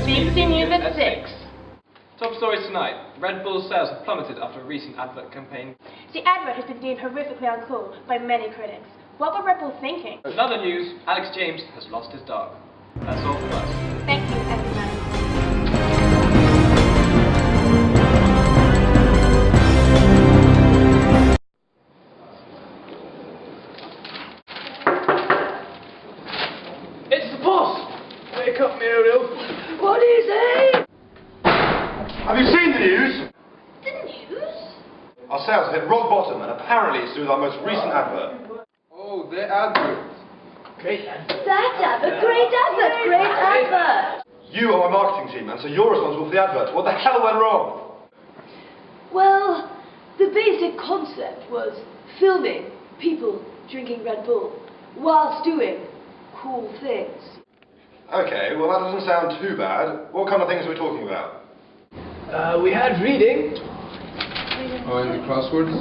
It's BBC News at 6. Top stories tonight. Red Bull's sales have plummeted after a recent advert campaign. The advert has been deemed horrifically uncool by many critics. What were Red Bull thinking? In other news, Alex James has lost his dog. That's all from us. Thank you, everyone. It's the boss! Wake up, Muriel. What is it? Have you seen the news? The news? Our sales hit rock bottom, and apparently it's through our most recent advert. Oh, the advert. Great advert. That advert, great advert, great advert. You are my marketing team, and so you're responsible for the advert. What the hell went wrong? Well, the basic concept was filming people drinking Red Bull whilst doing cool things. Okay, well that doesn't sound too bad. What kind of things are we talking about? We had reading. Oh, and the crosswords?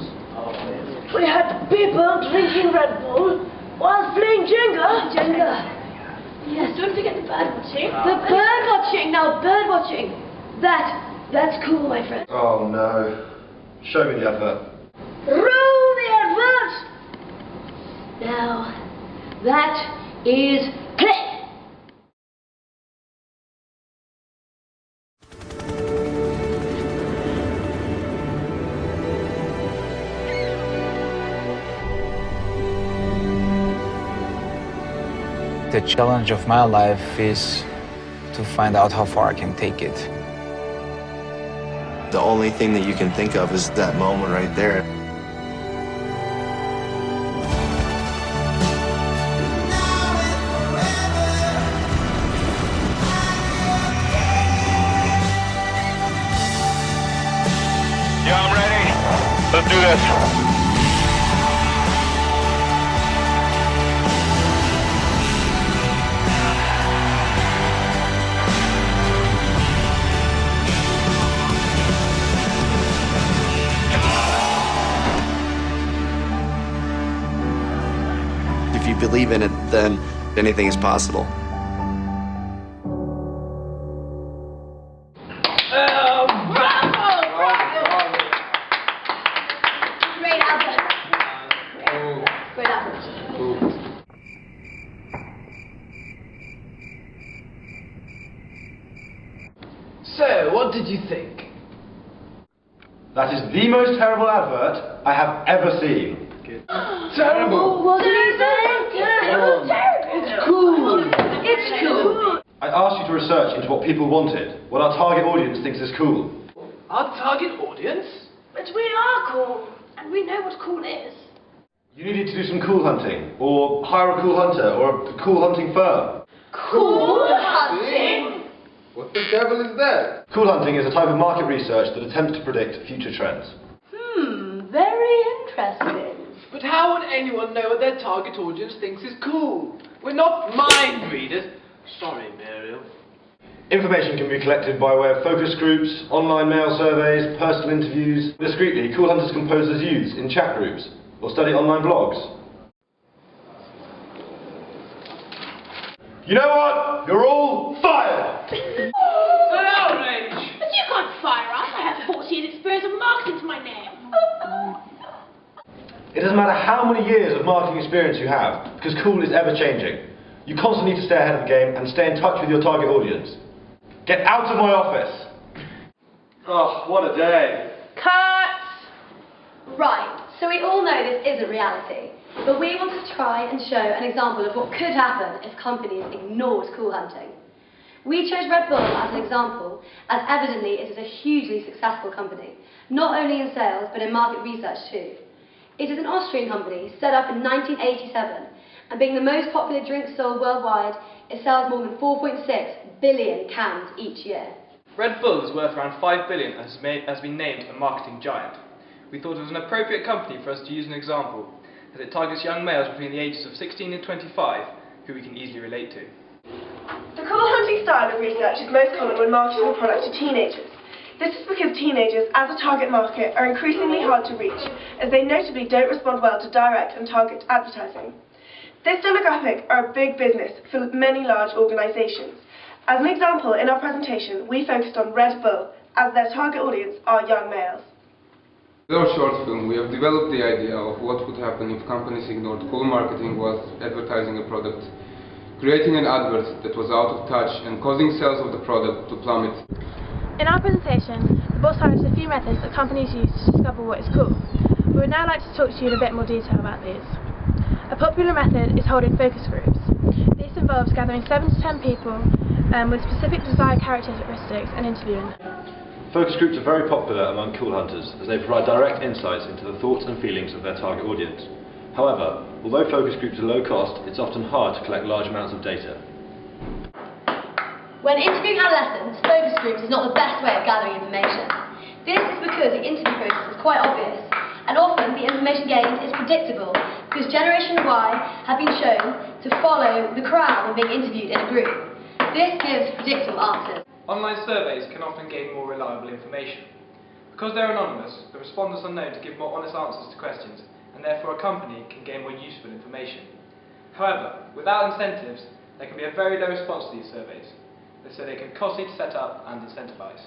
We had people drinking Red Bull whilst playing Jenga. Jenga. Yes, don't forget the bird watching. The bird watching. Now, bird watching. That's cool, my friend. Oh no. Show me the advert. Roll the advert. Now, that is play. The challenge of my life is to find out how far I can take it. The only thing that you can think of is that moment right there. Yeah, I'm ready. Let's do this. If you believe in it, then anything is possible. Great advert. Great advert. So, what did you think? That is the most terrible advert I have ever seen. Terrible. What did he say? Terrible. It's cool. It's cool. I asked you to research into what people wanted, what our target audience thinks is cool. Our target audience? But we are cool, and we know what cool is. You needed to do some cool hunting, or hire a cool hunter, or a cool hunting firm. Cool hunting? What the devil is that? Cool hunting is a type of market research that attempts to predict future trends. Very interesting. But how would anyone know what their target audience thinks is cool? We're not mind readers. Sorry, Muriel. Information can be collected by way of focus groups, online mail surveys, personal interviews. Discreetly, cool hunters can pose as youths in chat groups, or study online blogs. You know what? You're all fired! An outrage! But you can't fire us. I have 40 years experience of marketing to my name. It doesn't matter how many years of marketing experience you have, because cool is ever changing. You constantly need to stay ahead of the game and stay in touch with your target audience. Get out of my office! Oh, what a day. Cut! Right, so we all know this isn't reality, but we want to try and show an example of what could happen if companies ignored cool hunting. We chose Red Bull as an example, as evidently it is a hugely successful company, not only in sales, but in market research too. It is an Austrian company set up in 1987, and being the most popular drink sold worldwide, it sells more than 4.6 billion cans each year. Red Bull is worth around $5 billion and has been named a marketing giant. We thought it was an appropriate company for us to use an example, as it targets young males between the ages of 16 and 25, who we can easily relate to. The cool hunting style of research is most common when marketing a product to teenagers. This is because teenagers, as a target market, are increasingly hard to reach, as they notably don't respond well to direct and target advertising. This demographic are a big business for many large organisations, As an example, in our presentation, we focused on Red Bull, as their target audience are young males. With our short film, we have developed the idea of what would happen if companies ignored cool marketing while advertising a product, creating an advert that was out of touch and causing sales of the product to plummet. In our presentation, the boss highlights a few methods that companies use to discover what is cool. We would now like to talk to you in a bit more detail about these. A popular method is holding focus groups. This involves gathering 7 to 10 people with specific desired characteristics and interviewing them. Focus groups are very popular among cool hunters as they provide direct insights into the thoughts and feelings of their target audience. However, although focus groups are low cost, it's often hard to collect large amounts of data. When interviewing adolescents, focus groups is not the best way of gathering information. This is because the interview process is quite obvious, and often the information gained is predictable because Generation Y have been shown to follow the crowd when being interviewed in a group. This gives predictable answers. Online surveys can often gain more reliable information. Because they're anonymous, the respondents are known to give more honest answers to questions, and therefore a company can gain more useful information. However, without incentives, there can be a very low response to these surveys, so they can be costly to set up and incentivise.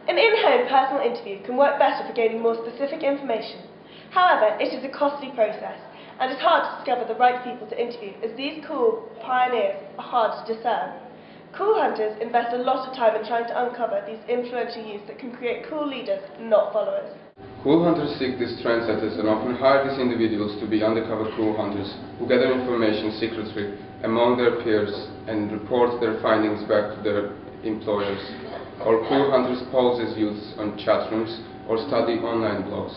An in-home personal interview can work better for gaining more specific information. However, it is a costly process, and it's hard to discover the right people to interview, as these cool pioneers are hard to discern. Cool hunters invest a lot of time in trying to uncover these influential youths that can create cool leaders, not followers. Cool hunters seek these trendsetters and often hire these individuals to be undercover cool hunters who gather information secretly among their peers and report their findings back to their employers. Or cool hunters pose as youths on chat rooms or study online blogs.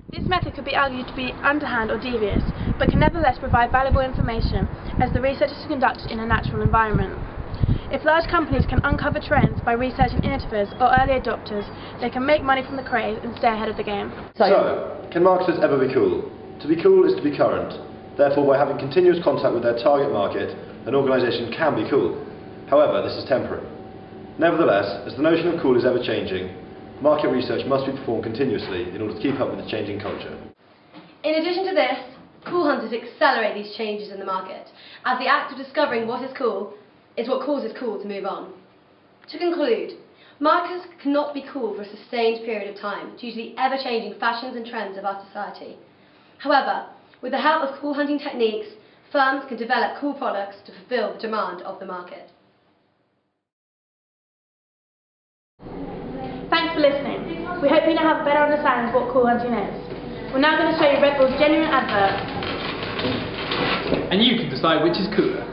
This method could be argued to be underhand or devious, but can nevertheless provide valuable information as the research is conducted in a natural environment. If large companies can uncover trends by researching innovators or early adopters, they can make money from the craze and stay ahead of the game. So, can marketers ever be cool? To be cool is to be current. Therefore, by having continuous contact with their target market, an organisation can be cool. However, this is temporary. Nevertheless, as the notion of cool is ever changing, market research must be performed continuously in order to keep up with the changing culture. In addition to this, cool hunters accelerate these changes in the market, as the act of discovering what is cool is what causes cool to move on. To conclude, marketers cannot be cool for a sustained period of time due to the ever-changing fashions and trends of our society. However, with the help of cool hunting techniques, firms can develop cool products to fulfill the demand of the market. Thanks for listening. We hope you now have a better understanding of what cool hunting is. We're now going to show you Red Bull's genuine advert. And you can decide which is cooler.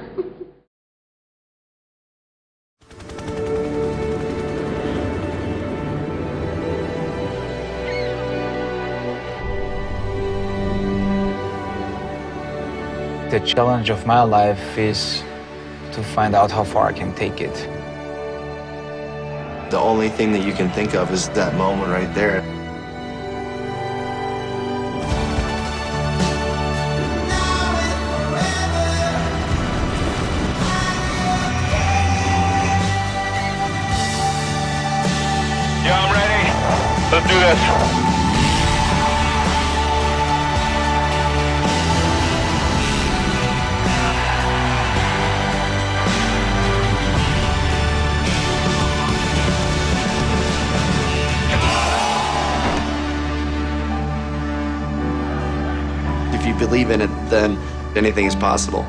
The challenge of my life is to find out how far I can take it. The only thing that you can think of is that moment right there. Yeah, I'm ready. Let's do this. If you believe in it, then anything is possible.